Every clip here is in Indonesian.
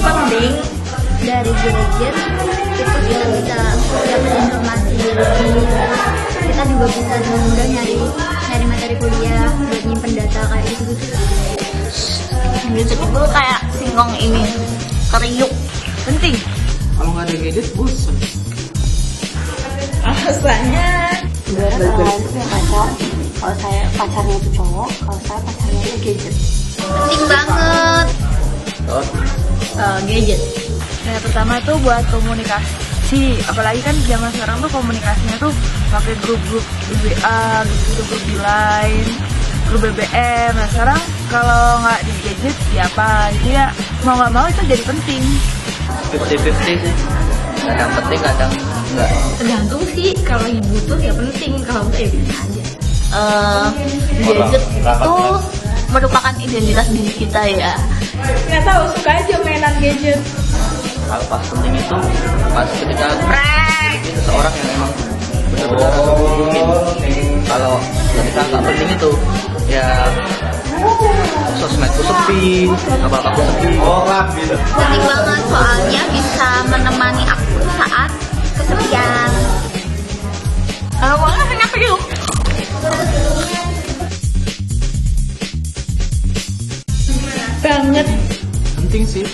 penting dari gadget itu kita bisa dapat informasi lebih, kita juga bisa dengan mudah nyari materi kuliah buat nyimpen data kayak gitu. Gadget itu kayak singkong ini, kriuk, penting. Kalau nggak ada gadget bosan. Alasannya sebenarnya kalau lain tuh ya pacar, kalau saya pacarnya itu cowok, kalau saya pacarnya itu gadget. Penting banget gadget. Nah, pertama tuh buat komunikasi, apalagi kan zaman sekarang tuh komunikasinya tuh pakai grup-grup di WA, grup di Line, grup BBM. Nah, sekarang kalau nggak di gadget, ya apa? Jadi ya mau nggak mau itu jadi penting. 50-50 sih. Kadang penting, kadang enggak. Tergantung sih, kalau lagi butuh ya penting, kalau enggak ya bisa aja. Gadget itu merupakan identitas diri kita ya. Nggak tahu, suka aja mainan gadget. Kalau pas penting itu pas ketika itu seorang yang memang benar-benar harus hubungin. Kalau ketika nggak penting itu ya sosmedku sepi, apa-apa sepi. penting banget soalnya bisa menemani aku saat kesepian. Kalau mau kenapa yuk? Banget. Penting sih.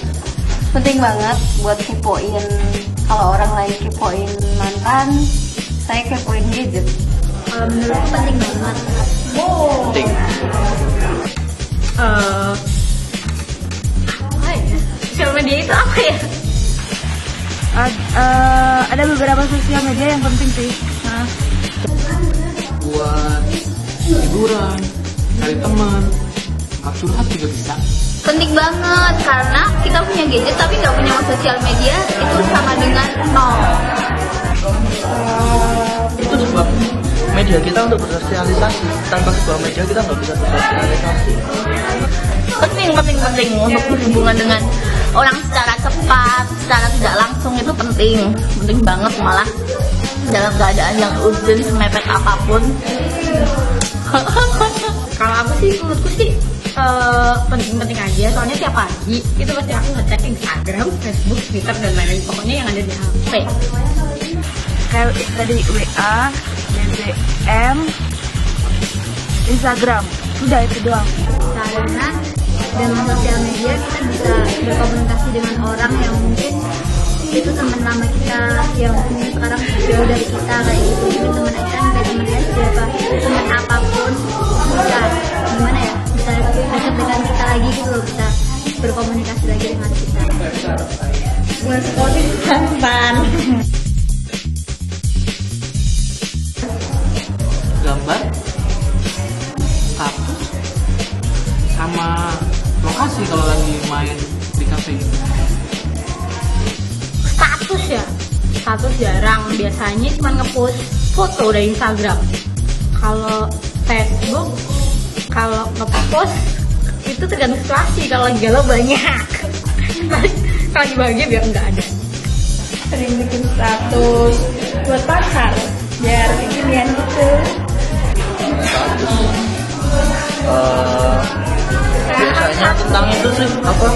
Penting banget buat kepoin, kalau orang lain kepoin mantan, saya kepoin gadget. Kalau menurutku penting banget. Penting. Sosial media itu apa ya? Ada beberapa sosial media yang penting sih. Nah, Buat hiburan, cari teman, curhat juga bisa. Penting banget karena kita punya gadget tapi nggak punya sosial media itu sama dengan nol. Itu sebab media kita untuk bersosialisasi. Tanpa sebuah media kita nggak bisa bersosialisasi. Penting untuk berhubungan dengan orang secara cepat, secara tidak langsung itu penting banget malah dalam keadaan yang urgent semepet apapun. Kalau aku sih menurutku sih penting aja soalnya tiap pagi itu pasti aku ngecek Instagram, Facebook, Twitter dan lain-lain pokoknya yang ada di HP. kayak tadi WA, BBM, Instagram, udah itu doang. Karena dengan sosial media kita bisa berkomunikasi dengan orang yang mungkin itu teman lama kita yang mungkin sekarang jauh dari kita kayak gitu. Mungkin teman kita nggak teman siapa, teman apapun bisa gimana ya, bisa dekat dengan kita lagi gitu loh, bisa berkomunikasi lagi dengan kita. Nge-scrolling mantan. Gambar, status, sama lokasi kalau lagi main di kafe. Status jarang, biasanya cuma ngepost foto dari Instagram. Kalau Facebook, kalau ngepost itu tergantung situasi, kalau lagi galau banyak. Kalau lagi bahagia biar nggak ada. Sering bikin status buat pacar, biar kekinian gitu. Biasanya tentang itu sih apa?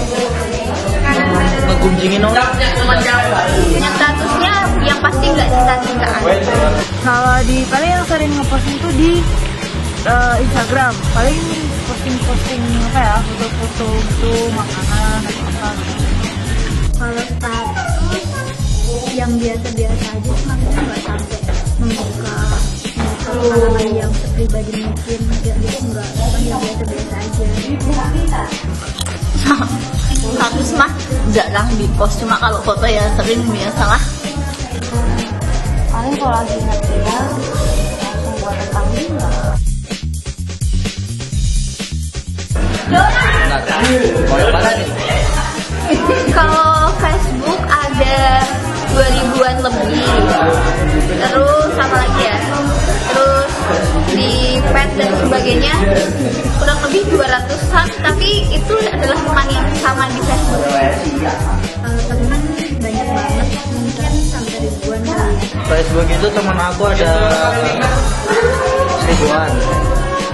Ngegunjingin orang. Punya statusnya yang pasti nggak cinta-cintaan. Kalau di paling yang sering ngepost itu di Instagram, paling posting apa ya, foto-foto gitu, makanan atau apa. Kalau status yang biasa-biasa aja cuma kita nggak sampai membuka pengalaman yang pribadi mungkin ya gitu, nggak, cuma yang biasa-biasa aja. Status mah jarang di post, cuma kalau foto ya sering biasalah. Paling kalau lagi ngerti ya, langsung buat tentang dia. Mau yang mana nih? Kalau Facebook ada 2000-an lebih, terus apa lagi ya, terus di pet dan sebagainya kurang lebih 200-an, tapi itu adalah teman yang sama di Facebook. Teman banyak banget, mungkin sampai ribuan kali ya. Facebook itu teman aku ada 1000-an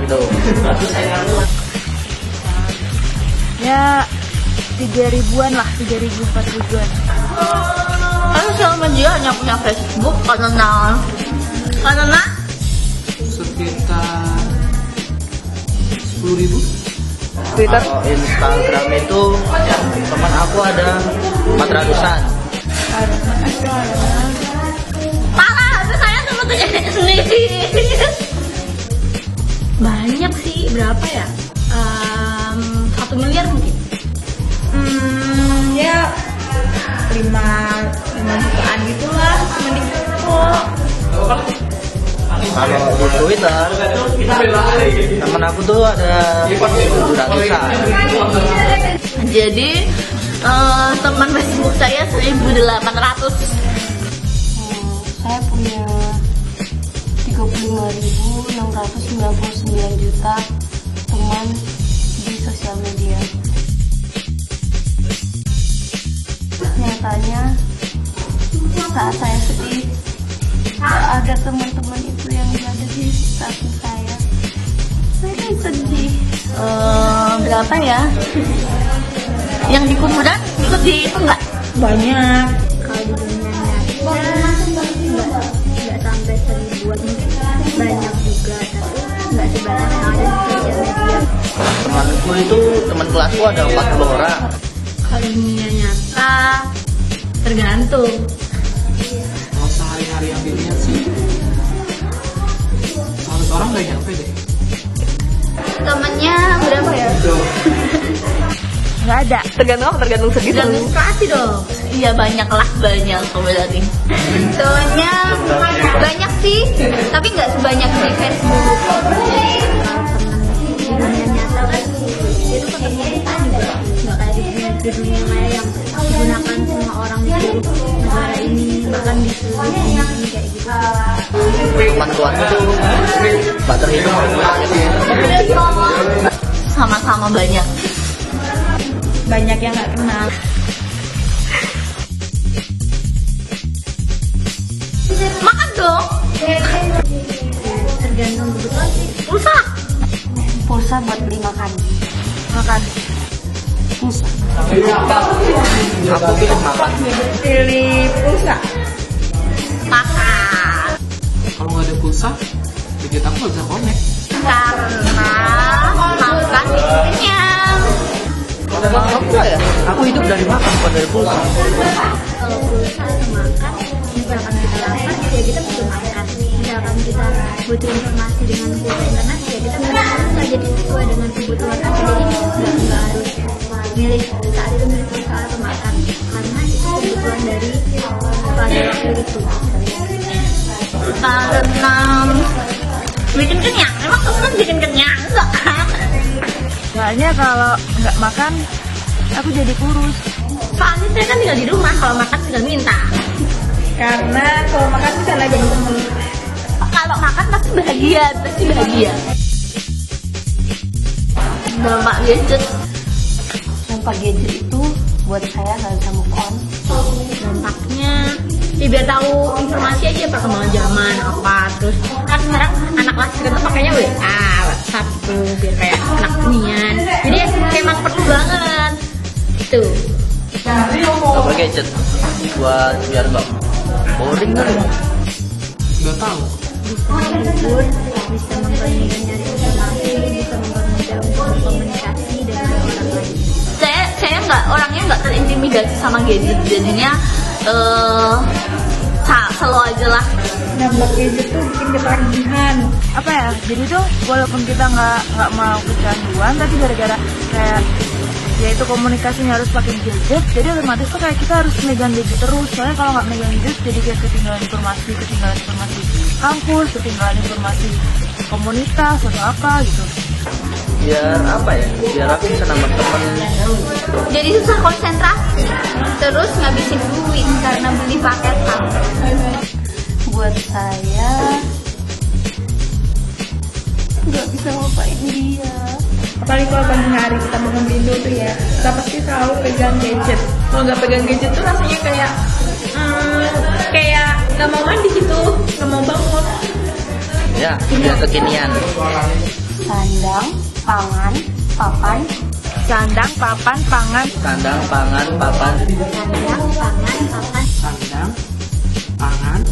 gitu. Ya 3.000-an lah, 3.000, 4.000-an. Sosial media hanya punya Facebook karena Sekitar 10.000. Twitter. Kalau Instagram itu teman aku ada 400-an. parah, itu saya sebetulnya sendiri. Banyak sih, berapa ya? 1 miliar mungkin. Ya 5 jutaan gitulah, mending kok. Kalau di Twitter teman aku tuh ada 700-an. Jadi teman Facebook saya 1.800. Saya punya 35.699 juta teman di sosial media. Nyatanya saat saya sedih, gak ada teman-teman itu yang ada di status saya. Saya kan sedih. Berapa ya? Yang di kuburan ikut di itu enggak? Banyak. Kalau di dunia nyata nggak sampai 1.000-an, mungkin banyak juga, tapi nggak sebanyak yang ada di sosial media. Temanku itu teman kelasku ada 40 orang. Kalau di dunia nyata tergantung. Kalau sehari-hari yang dilihat sih 100 orang gak nyampe deh. Temennya berapa ya? Nggak ada. Tergantung segitu. Jangan kasih dong. Iya banyak kok berarti. Temennya banyak sih, tapi nggak sebanyak di Facebook. Kalau temen di dunia nyata kan itu ketemu kita juga nggak kayak di dunia maya yang digunakan semua orang di seluruh negara ini, bahkan di seluruh dunia ini kayak gitu. Teman kelasku tuh gak terhitung. Sama-sama banyak. Banyak yang nggak kenal. Makan dong. Tergantung kebutuhan sih. Pulsa. Pulsa buat beli makan. Makan. Pulsa. Aku pilih makan. Pilih pulsa. Makan. Kalau nggak ada pulsa, gadget aku nggak bisa connect. Karena makan bikin kenyang. Aku ya? Aku hidup dari makan bukan dari pulsa. Kalau pulsa sama makan, misalkan kita lapar ya kita butuh makan. Misalkan kita butuh informasi dengan kuota internet ya kita butuh pulsa. Jadi sesuai dengan kebutuhan kita. Jadi nggak harus milih saat itu milih pulsa atau makan, karena itu kebutuhan dari pada waktu itu. Karena bikin kenyang. Emang temen bikin kenyang enggak kan? Soalnya kalau nggak makan, aku jadi kurus. Soalnya saya kan tinggal di rumah. Kalau makan tinggal minta. Karena kalau makan bisa lagi temen. Kalau makan pasti bahagia. Dampak gadget. Dampak gadget itu buat saya nggak bisa move on. Dampaknya ya biar tahu informasi aja perkembangan zaman apa. Terus kan sekarang anak kelas kita tuh pakainya WA, WhatsApp tuh biar kayak anak kekinian. Jadi emang perlu banget gitu. Apa gadget? Buat biar nggak boring kan? Nggak tahu. Menghibur, bisa mempermudah nyari informasi, bisa mempermudah untuk komunikasi dengan orang lain. Saya nggak orangnya nggak terintimidasi sama gadget, jadinya slow aja lah. Dampak gadget tuh bikin ketagihan. Apa ya? Jadi tuh walaupun kita nggak mau kecanduan, tapi gara-gara kayak ya itu komunikasinya harus pakai gadget, jadi otomatis tuh kayak kita harus megang gadget terus. Soalnya kalau nggak megang gadget, jadi kayak ketinggalan informasi kampus, ketinggalan informasi komunitas atau apa gitu. Biar apa ya? Biar aku bisa nambah teman. Jadi susah konsentrasi, terus ngabisin duit karena beli paketan. Buat saya nggak bisa ngapain dia. Apalagi kalau pagi hari kita bangun tidur tuh ya, kita pasti selalu pegang gadget. Kalau nggak pegang gadget tuh rasanya kayak nggak mau mandi gitu, nggak mau bangun. Ya, biar kekinian. Sandang, pangan, papan, Sandang, papan, pangan. Sandang, pangan, papan. Sandang, pangan,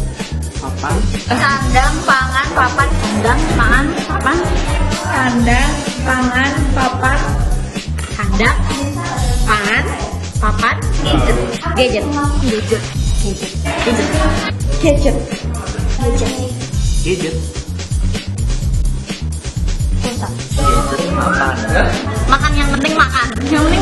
papan. Sandang, pangan, papan. Sandang, pangan, papan. Sandang, pangan, papan. Sandang, pangan, papan. Gadget. Gadget. Gadget. Gadget. Gadget, papan. Makan, yang penting makan. Yang penting